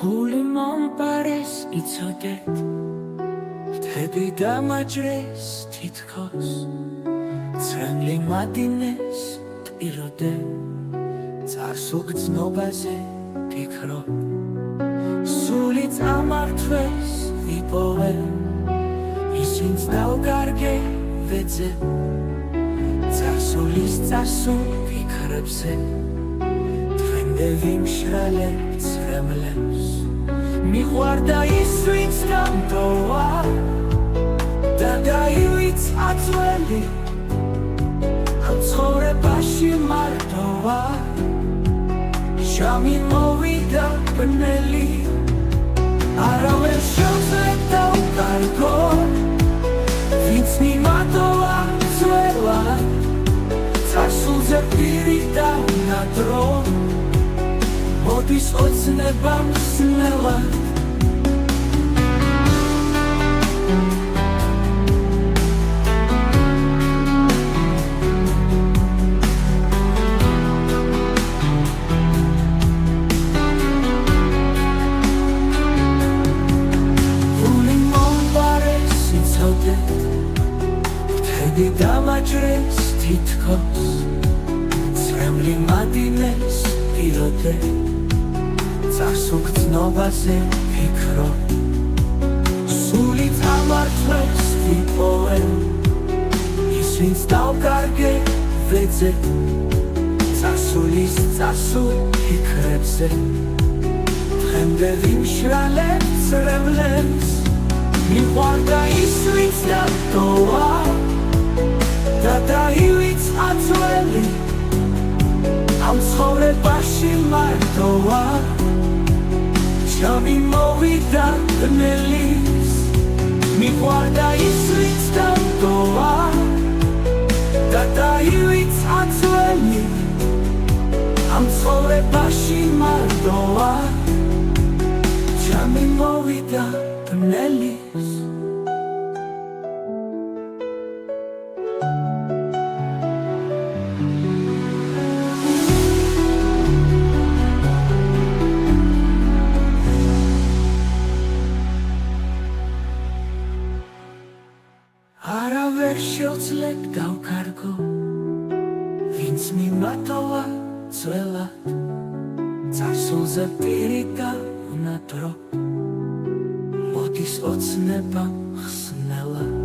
გული მომპარეს იცოდეთ მთები დამაჯრეს თითქოს წრემლი მადინეს ტიროდე წარსულ გრძნობაზე ფიქრობ სული წამართვეს ვიპოვე ისინს დავკარგე ვეძებ წარსულის წარსულ ფიქრებზე დღემდე ვიმშრალე წრემლებს მიყვარდა ის ვინც დამტოვა და დაივიწყა ძველი ამ ცხოვრებაში მარტოა ჟამი მოვიდა ბნელი არავის შევძებ დავკარგო ვინც მიმატოვა ძველად წარსულზე პირი დავნადრო მოდის ოცნება მსნელად დამაჯრეს თითქოს წრემლი მადინეს პიროდე წარსულ გრძნობაზე ფიქრობ სული წამართვეს ვიპოვე ისინს დავკარგე ვეძებ წარსულის წარსულ ფიქრებზე დღემდე ვიმშრალე წრემლებს მიყვარდა ის ვინც დამტოვა და დაივიწყა ძველი ამ ცხოვრებაში მარტოა ჟამი მოვიდა ბნელის მიყვარდა ის ვინც დამტოვა და დაივიწყა ძველი ამ ცხოვრებაში მარტოა ჟამი მოვიდა ბნელის არავერ შევძლებ დავკარგო ვინც მიმატოვა ძველად წარსულზე პირი დავნადრო მოდის ოცნება ხსნელად